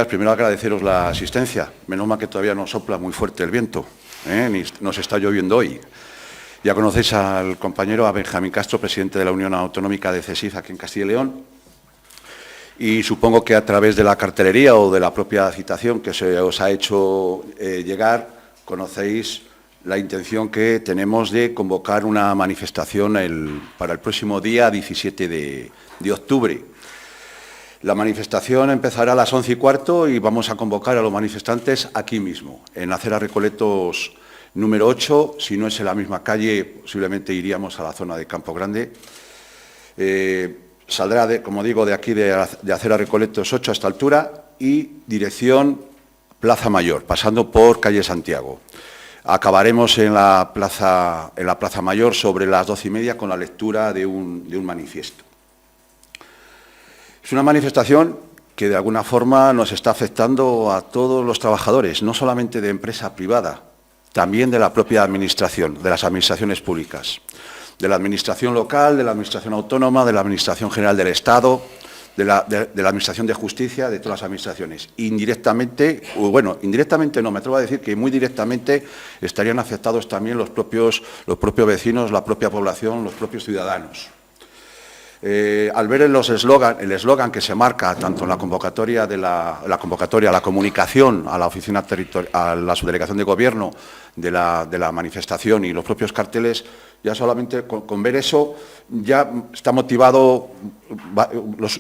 Primero agradeceros la asistencia. Menos mal que todavía no sopla muy fuerte el viento, ni nos está lloviendo hoy. Ya conocéis al compañero, a Benjamín Castro, presidente de la Unión Autonómica de CESIF aquí en Castilla y León. Y supongo que a través de la cartelería o de la propia citación que se os ha hecho llegar, conocéis la intención que tenemos de convocar una manifestación para el próximo día 17 de octubre. La manifestación empezará a las 11:15 y vamos a convocar a los manifestantes aquí mismo, en Acera Recoletos número 8. Si no es en la misma calle, posiblemente iríamos a la zona de Campo Grande. Saldrá, como digo, de aquí de Acera Recoletos 8 a esta altura y dirección Plaza Mayor, pasando por calle Santiago. Acabaremos en la Plaza Mayor sobre las 12:30 con la lectura de un manifiesto. Es una manifestación que, de alguna forma, nos está afectando a todos los trabajadores, no solamente de empresa privada, también de la propia Administración, de las administraciones públicas, de la Administración local, de la Administración autónoma, de la Administración general del Estado, de la Administración de Justicia, de todas las administraciones. Indirectamente, bueno, indirectamente no, me atrevo a decir que muy directamente estarían afectados también los propios vecinos, la propia población, los propios ciudadanos. Al ver el eslogan que se marca tanto en la convocatoria, la comunicación a la oficina territorial, a la subdelegación de gobierno de la manifestación y los propios carteles, ya solamente con ver eso ya está motivado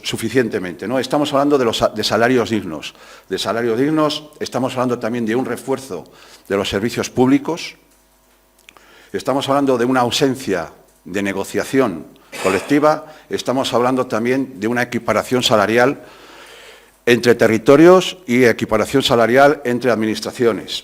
suficientemente, ¿no? Estamos hablando de salarios dignos. De salarios dignos, estamos hablando también de un refuerzo de los servicios públicos, estamos hablando de una ausencia de negociación colectiva, estamos hablando también de una equiparación salarial entre territorios y equiparación salarial entre administraciones.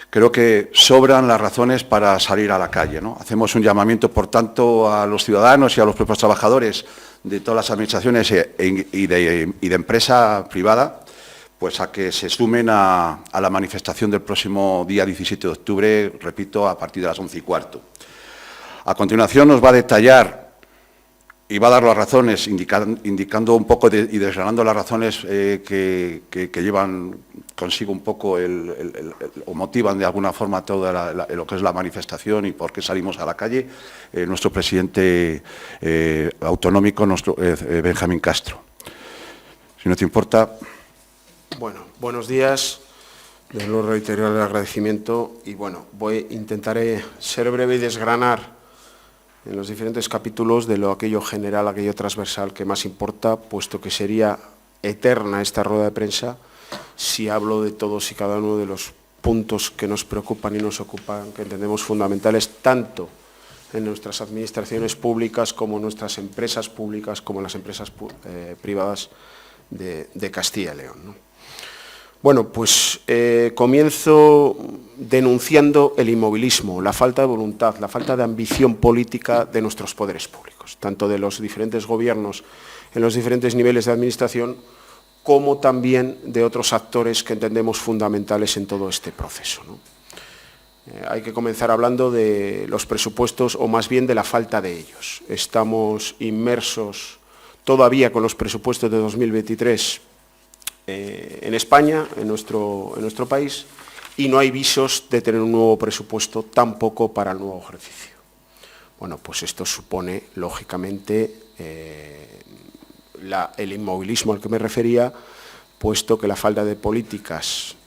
Creo que sobran las razones para salir a la calle, ¿no? Hacemos un llamamiento, por tanto, a los ciudadanos y a los propios trabajadores de todas las administraciones y de empresa privada, pues a que se sumen a la manifestación del próximo día 17 de octubre, repito, a partir de las 11:15. A continuación nos va a detallar y va a dar las razones, indicando un poco y desgranando las razones que llevan consigo un poco o motivan de alguna forma toda lo que es la manifestación y por qué salimos a la calle, nuestro presidente autonómico, Benjamín Castro. Si no te importa. Bueno, buenos días. De nuevo reiterar el agradecimiento y, bueno, intentaré ser breve y desgranar en los diferentes capítulos de aquello general, aquello transversal que más importa, puesto que sería eterna esta rueda de prensa si hablo de todos y cada uno de los puntos que nos preocupan y nos ocupan, que entendemos fundamentales tanto en nuestras administraciones públicas como en nuestras empresas públicas, como en las empresas privadas de Castilla y León, ¿no? Bueno, pues comienzo denunciando el inmovilismo, la falta de voluntad, la falta de ambición política de nuestros poderes públicos, tanto de los diferentes gobiernos en los diferentes niveles de administración, como también de otros actores que entendemos fundamentales en todo este proceso, ¿no? Hay que comenzar hablando de los presupuestos, o más bien de la falta de ellos. Estamos inmersos todavía con los presupuestos de 2023 en España, en nuestro país, y no hay visos de tener un nuevo presupuesto tampoco para el nuevo ejercicio. Bueno, pues esto supone, lógicamente, el inmovilismo al que me refería, puesto que la falta de políticas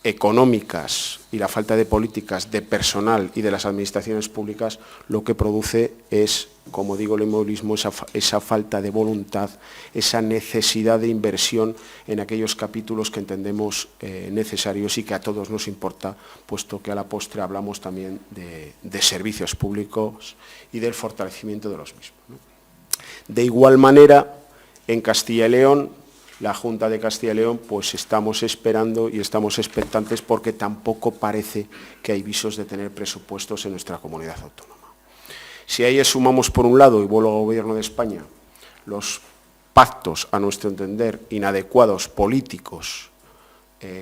económicas y la falta de políticas de personal y de las administraciones públicas lo que produce es, como digo, el inmovilismo, esa falta de voluntad, esa necesidad de inversión en aquellos capítulos que entendemos necesarios y que a todos nos importa, puesto que a la postre hablamos también de servicios públicos y del fortalecimiento de los mismos, ¿no? De igual manera, en Castilla y León, la Junta de Castilla y León, pues estamos esperando y estamos expectantes porque tampoco parece que hay visos de tener presupuestos en nuestra comunidad autónoma. Si a ello sumamos, por un lado, y vuelvo al Gobierno de España, los pactos, a nuestro entender, inadecuados políticos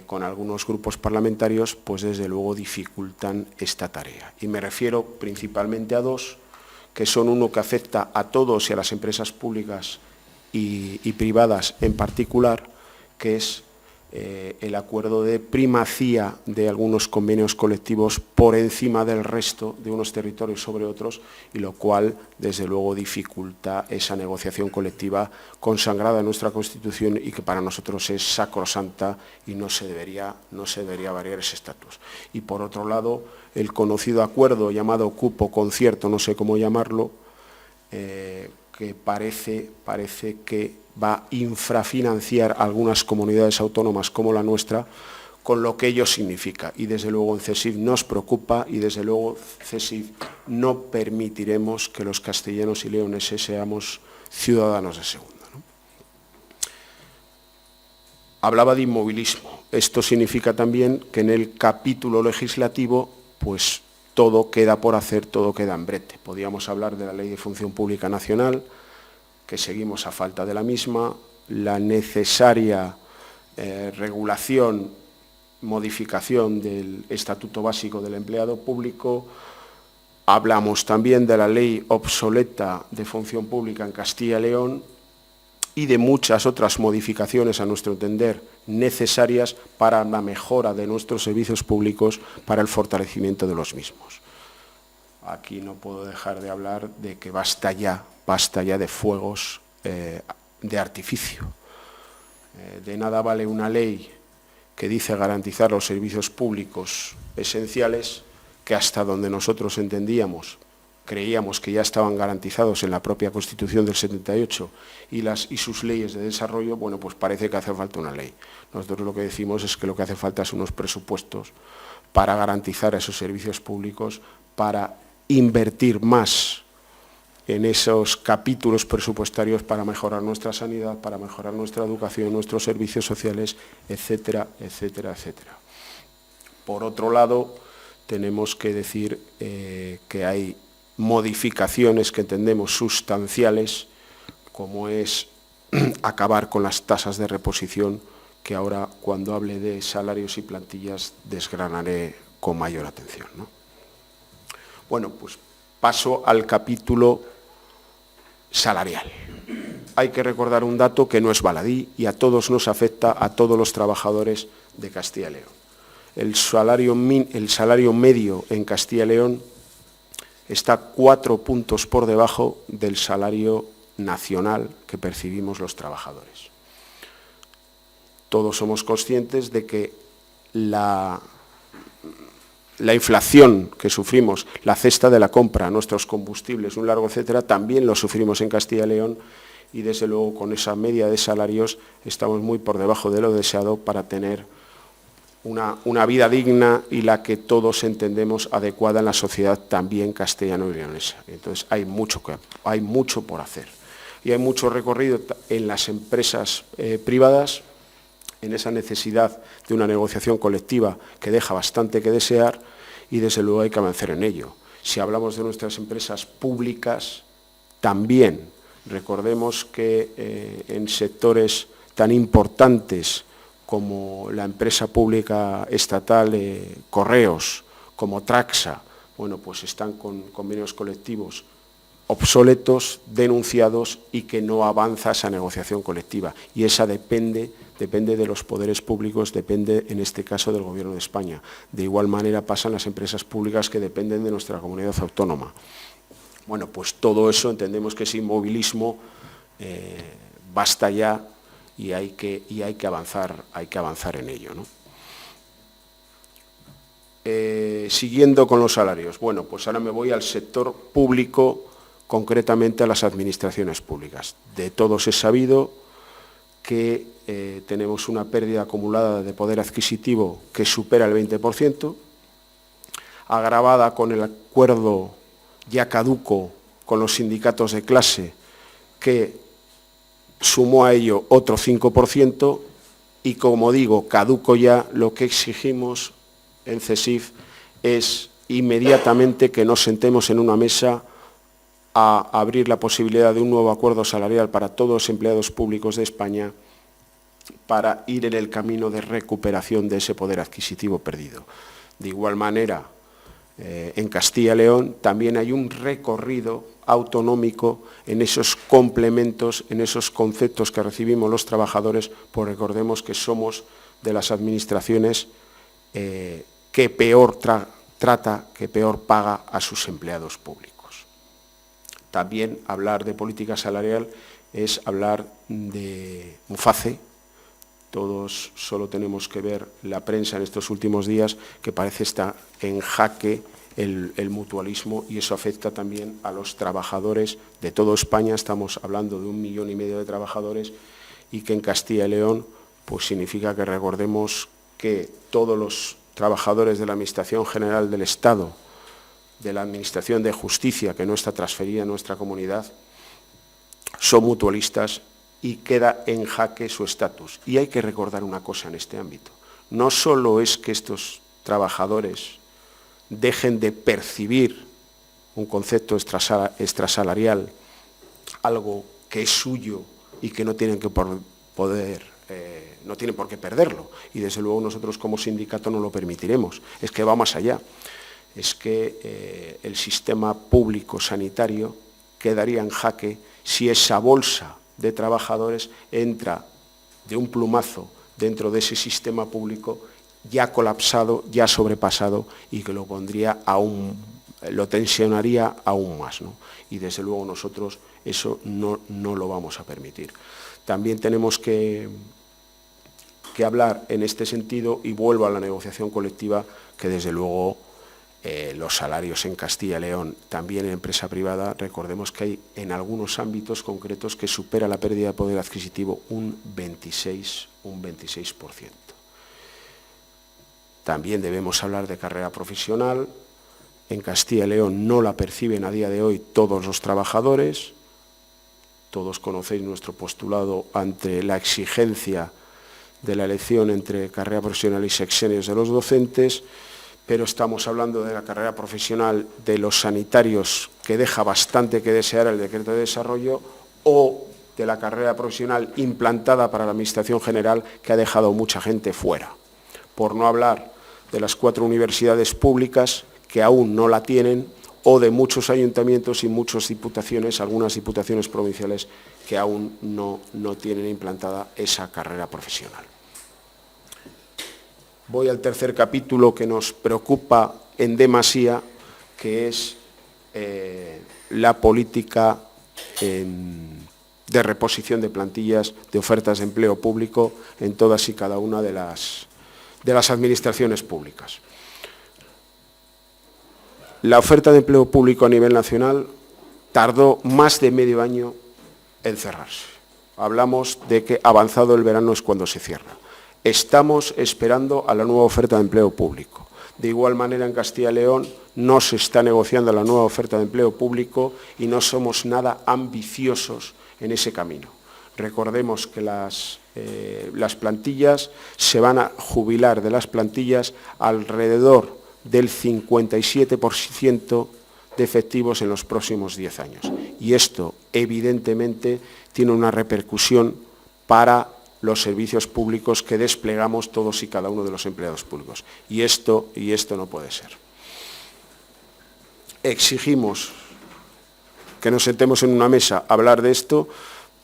con algunos grupos parlamentarios, pues desde luego dificultan esta tarea. Y me refiero principalmente a dos, que son uno que afecta a todos y a las empresas públicas y privadas en particular, que es el acuerdo de primacía de algunos convenios colectivos por encima del resto de unos territorios sobre otros, y lo cual, desde luego, dificulta esa negociación colectiva consagrada en nuestra Constitución y que para nosotros es sacrosanta y no se debería variar ese estatus. Y, por otro lado, el conocido acuerdo llamado cupo-concierto, no sé cómo llamarlo, que parece que va a infrafinanciar algunas comunidades autónomas como la nuestra, con lo que ello significa. Y desde luego en CESIF nos preocupa, y desde luego CESIF no permitiremos que los castellanos y leoneses seamos ciudadanos de segunda, ¿no? Hablaba de inmovilismo. Esto significa también que en el capítulo legislativo, pues todo queda por hacer, todo queda en brete. Podríamos hablar de la Ley de Función Pública Nacional, que seguimos a falta de la misma, la necesaria regulación, modificación del Estatuto Básico del Empleado Público. Hablamos también de la ley obsoleta de función pública en Castilla y León y de muchas otras modificaciones, a nuestro entender, necesarias para la mejora de nuestros servicios públicos, para el fortalecimiento de los mismos. Aquí no puedo dejar de hablar de que basta ya de fuegos de artificio. De nada vale una ley que dice garantizar los servicios públicos esenciales, que hasta donde nosotros entendíamos, creíamos que ya estaban garantizados en la propia Constitución del 78 y sus leyes de desarrollo. Bueno, pues parece que hace falta una ley. Nosotros lo que decimos es que lo que hace falta son unos presupuestos para garantizar esos servicios públicos, para invertir más en esos capítulos presupuestarios para mejorar nuestra sanidad, para mejorar nuestra educación, nuestros servicios sociales, etcétera, etcétera, etcétera. Por otro lado, tenemos que decir que hay modificaciones que entendemos sustanciales, como es acabar con las tasas de reposición, que ahora, cuando hable de salarios y plantillas, desgranaré con mayor atención, ¿no? Bueno, pues paso al capítulo salarial. Hay que recordar un dato que no es baladí y a todos nos afecta, a todos los trabajadores de Castilla y León. El salario medio en Castilla y León está 4 puntos por debajo del salario nacional que percibimos los trabajadores. Todos somos conscientes de que la inflación que sufrimos, la cesta de la compra, nuestros combustibles, un largo etcétera, también lo sufrimos en Castilla y León, y desde luego con esa media de salarios estamos muy por debajo de lo deseado para tener una vida digna y la que todos entendemos adecuada en la sociedad también castellano y leonesa. Entonces hay mucho por hacer. Y hay mucho recorrido en las empresas privadas, en esa necesidad de una negociación colectiva que deja bastante que desear, y desde luego hay que avanzar en ello. Si hablamos de nuestras empresas públicas, también recordemos que en sectores tan importantes como la empresa pública estatal Correos, como Traxa, bueno, pues están con convenios colectivos obsoletos, denunciados, y que no avanza esa negociación colectiva. Y esa depende de los poderes públicos, depende en este caso del Gobierno de España. De igual manera pasan las empresas públicas que dependen de nuestra comunidad autónoma. Bueno, pues todo eso entendemos que es inmovilismo, basta ya y hay que avanzar en ello, ¿no? Siguiendo con los salarios, bueno, pues ahora me voy al sector público, concretamente a las administraciones públicas. De todos es sabido que tenemos una pérdida acumulada de poder adquisitivo que supera el 20%, agravada con el acuerdo ya caduco con los sindicatos de clase, que sumó a ello otro 5%, y como digo, caduco ya, lo que exigimos en CESIF es inmediatamente que nos sentemos en una mesa a abrir la posibilidad de un nuevo acuerdo salarial para todos los empleados públicos de España, para ir en el camino de recuperación de ese poder adquisitivo perdido. De igual manera, en Castilla y León también hay un recorrido autonómico, en esos complementos, en esos conceptos que recibimos los trabajadores, pues recordemos que somos de las administraciones que peor trata, que peor paga a sus empleados públicos. También hablar de política salarial es hablar de Muface. Todos solo tenemos que ver la prensa en estos últimos días, que parece estar en jaque el mutualismo, y eso afecta también a los trabajadores de toda España. Estamos hablando de 1,5 millones de trabajadores, y que en Castilla y León pues significa que recordemos que todos los trabajadores de la Administración General del Estado, de la Administración de Justicia, que no está transferida en nuestra comunidad, son mutualistas y queda en jaque su estatus. Y hay que recordar una cosa en este ámbito. No solo es que estos trabajadores dejen de percibir un concepto extrasalarial, algo que es suyo y que no tienen no tienen por qué perderlo, y desde luego nosotros como sindicato no lo permitiremos. Es que va más allá. Es que el sistema público sanitario quedaría en jaque si esa bolsa de trabajadores entra de un plumazo dentro de ese sistema público ya colapsado, ya sobrepasado, y que lo tensionaría aún más, ¿no? Y desde luego nosotros eso no lo vamos a permitir. También tenemos que hablar en este sentido, y vuelvo a la negociación colectiva, que desde luego los salarios en Castilla y León, también en empresa privada, recordemos que hay en algunos ámbitos concretos que supera la pérdida de poder adquisitivo un 26%. También debemos hablar de carrera profesional. En Castilla y León no la perciben a día de hoy todos los trabajadores. Todos conocéis nuestro postulado ante la exigencia de la elección entre carrera profesional y sexenios de los docentes, pero estamos hablando de la carrera profesional de los sanitarios, que deja bastante que desear el decreto de desarrollo, o de la carrera profesional implantada para la Administración General, que ha dejado mucha gente fuera. Por no hablar de las 4 universidades públicas que aún no la tienen, o de muchos ayuntamientos y muchas diputaciones, algunas diputaciones provinciales, que aún no tienen implantada esa carrera profesional. Voy al tercer capítulo que nos preocupa en demasía, que es la política de reposición de plantillas, de ofertas de empleo público en todas y cada una de las administraciones públicas. La oferta de empleo público a nivel nacional tardó más de medio año en cerrarse. Hablamos de que avanzado el verano es cuando se cierra. Estamos esperando a la nueva oferta de empleo público. De igual manera, en Castilla y León no se está negociando la nueva oferta de empleo público y no somos nada ambiciosos en ese camino. Recordemos que las plantillas se van a jubilar de las plantillas alrededor del 57% de efectivos en los próximos 10 años. Y esto, evidentemente, tiene una repercusión para los servicios públicos que desplegamos todos y cada uno de los empleados públicos. Y esto no puede ser. Exigimos que nos sentemos en una mesa a hablar de esto,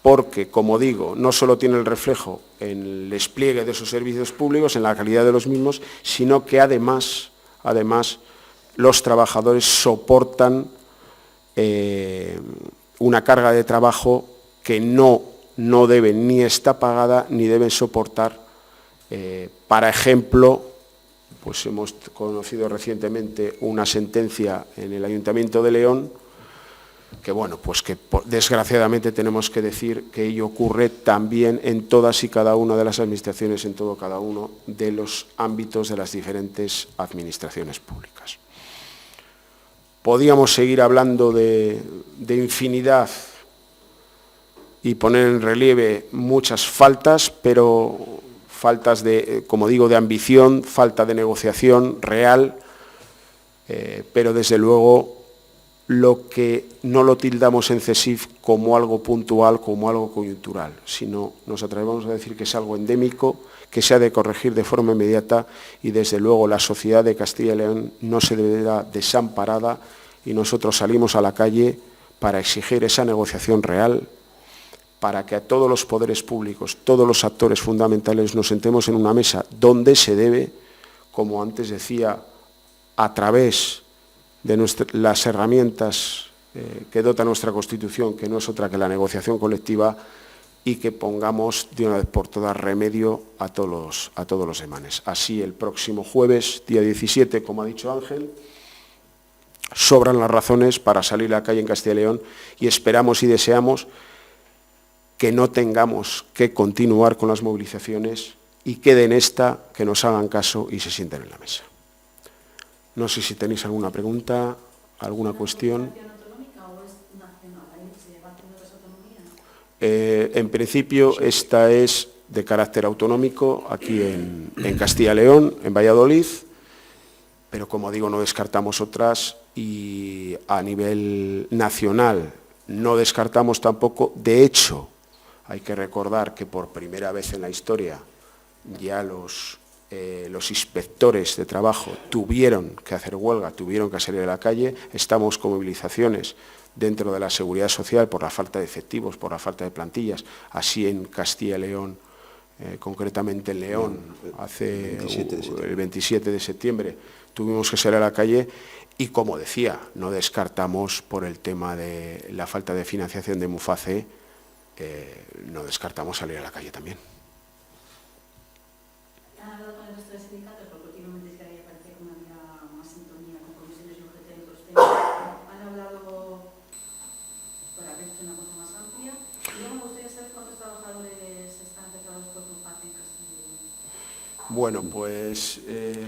porque, como digo, no solo tiene el reflejo en el despliegue de esos servicios públicos, en la calidad de los mismos, sino que además los trabajadores soportan una carga de trabajo que no deben ni está pagada ni deben soportar. Para ejemplo, pues hemos conocido recientemente una sentencia en el Ayuntamiento de León que, bueno, pues que desgraciadamente tenemos que decir que ello ocurre también en todas y cada una de las administraciones, en todo cada uno de los ámbitos de las diferentes administraciones públicas. Podíamos seguir hablando de infinidad y poner en relieve muchas faltas, pero faltas de, como digo, de ambición, falta de negociación real, pero desde luego lo que no lo tildamos en CESIF como algo puntual, como algo coyuntural, sino nos atrevemos a decir que es algo endémico, que se ha de corregir de forma inmediata, y desde luego la sociedad de Castilla y León no se verá desamparada, y nosotros salimos a la calle para exigir esa negociación real, para que a todos los poderes públicos, todos los actores fundamentales nos sentemos en una mesa donde se debe, como antes decía, a través de las herramientas que dota nuestra Constitución, que no es otra que la negociación colectiva, y que pongamos de una vez por todas remedio a todos los demanes. Así, el próximo jueves, día 17, como ha dicho Ángel, sobran las razones para salir a la calle en Castilla y León, y esperamos y deseamos que no tengamos que continuar con las movilizaciones y quede en esta, que nos hagan caso y se sienten en la mesa. No sé si tenéis alguna pregunta, alguna cuestión. En principio, esta es de carácter autonómico aquí en Castilla y León, en Valladolid, pero como digo, no descartamos otras, y a nivel nacional no descartamos tampoco. De hecho, hay que recordar que por primera vez en la historia ya los inspectores de trabajo tuvieron que hacer huelga, tuvieron que salir a la calle. Estamos con movilizaciones dentro de la seguridad social por la falta de efectivos, por la falta de plantillas. Así en Castilla y León, concretamente en León, el 27 de septiembre tuvimos que salir a la calle. Y como decía, no descartamos, por el tema de la falta de financiación de Muface, no descartamos salir a la calle también. ¿Han hablado con el resto de sindicatos? Porque últimamente es que había parecía que no había más sintonía con comisiones y UGT en otros temas. ¿Han hablado para haber hecho una cosa más amplia? Y luego me gustaría saber cuántos trabajadores están afectados por Muface en Castilla y León. Bueno, pues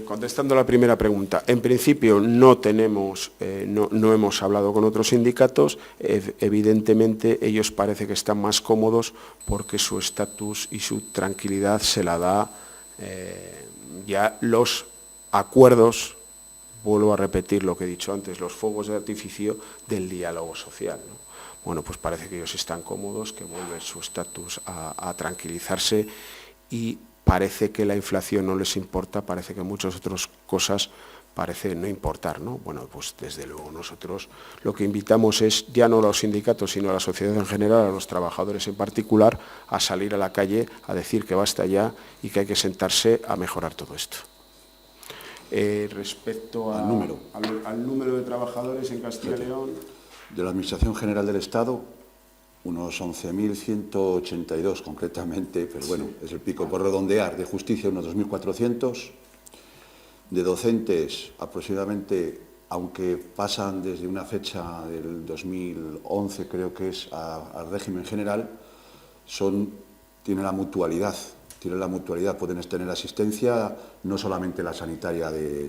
contestando la primera pregunta, en principio no hemos hablado con otros sindicatos. Evidentemente ellos parece que están más cómodos porque su estatus y su tranquilidad se la da ya los acuerdos, vuelvo a repetir lo que he dicho antes, los fuegos de artificio del diálogo social, ¿no? Bueno, pues parece que ellos están cómodos, que vuelve su estatus a tranquilizarse, y parece que la inflación no les importa, parece que muchas otras cosas parece no importar, ¿no? Bueno, pues desde luego nosotros lo que invitamos es, ya no a los sindicatos, sino a la sociedad en general, a los trabajadores en particular, a salir a la calle a decir que basta ya y que hay que sentarse a mejorar todo esto. Respecto al número de trabajadores en Castilla y León. De la Administración General del Estado, unos 11.182 concretamente, pero bueno, es el pico por redondear. De justicia, unos 2.400. De docentes, aproximadamente, aunque pasan desde una fecha del 2011, creo que es, al régimen general, tienen la mutualidad. Pueden tener asistencia, no solamente la sanitaria de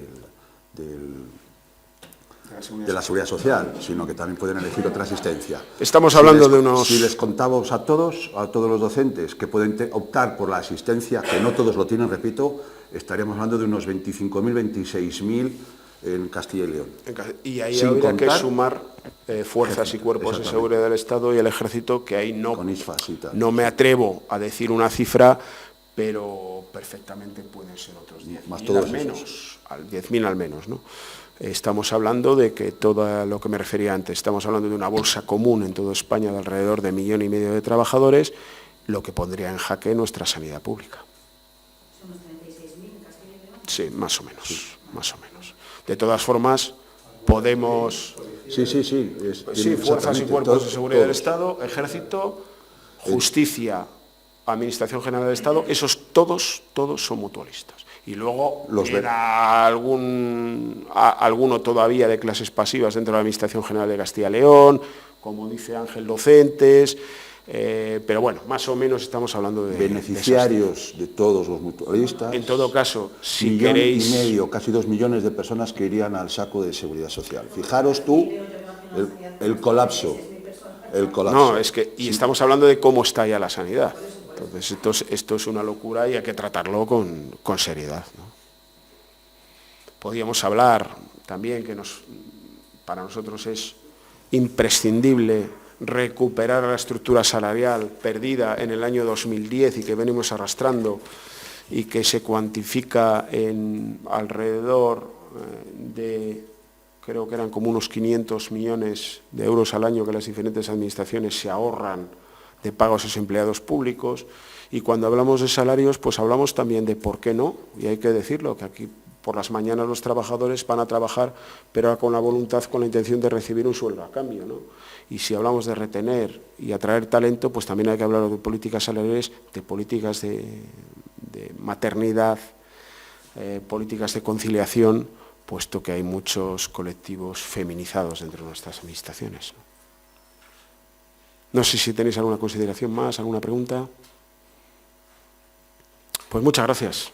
la Seguridad Social, sino que también pueden elegir otra asistencia. Estamos hablando de unos... Si les contamos a todos los docentes que pueden optar por la asistencia, que no todos lo tienen, repito, estaríamos hablando de unos 25.000, 26.000 en Castilla y León. Y ahí habría que sumar fuerzas y cuerpos de seguridad del Estado y el Ejército, que ahí no me atrevo a decir una cifra, pero perfectamente pueden ser otros 10.000 al menos, 10.000 al menos, ¿no? Estamos hablando de que todo lo que me refería antes, estamos hablando de una bolsa común en toda España de alrededor de 1,5 millones de trabajadores, lo que pondría en jaque nuestra sanidad pública. ¿Son unos 36.000 en Castilla y León? Sí, más o menos. De todas formas, podemos... Sí, fuerzas y cuerpos de seguridad del Estado, Ejército, Justicia, Administración General del Estado, esos todos son mutualistas. Y luego queda alguno todavía de clases pasivas dentro de la Administración General de Castilla y León, como dice Ángel, docentes, pero bueno, más o menos estamos hablando de beneficiarios de todos los mutualistas. En todo caso, si queréis... 1,5 millones, casi 2 millones de personas que irían al saco de Seguridad Social. Fijaros tú el colapso. No, es que estamos hablando de cómo está ya la sanidad. Entonces, esto es una locura y hay que tratarlo con seriedad, ¿no? Podríamos hablar también que para nosotros es imprescindible recuperar la estructura salarial perdida en el año 2010 y que venimos arrastrando y que se cuantifica en alrededor de creo que eran como unos 500 millones de euros al año que las diferentes administraciones se ahorran de pagos a sus empleados públicos. Y cuando hablamos de salarios, pues hablamos también de por qué no, y hay que decirlo, que aquí por las mañanas los trabajadores van a trabajar, pero con la voluntad, con la intención de recibir un sueldo a cambio, ¿no? Y si hablamos de retener y atraer talento, pues también hay que hablar de políticas salariales, de políticas de maternidad, políticas de conciliación, puesto que hay muchos colectivos feminizados dentro de nuestras administraciones. No sé si tenéis alguna consideración más, alguna pregunta. Pues muchas gracias.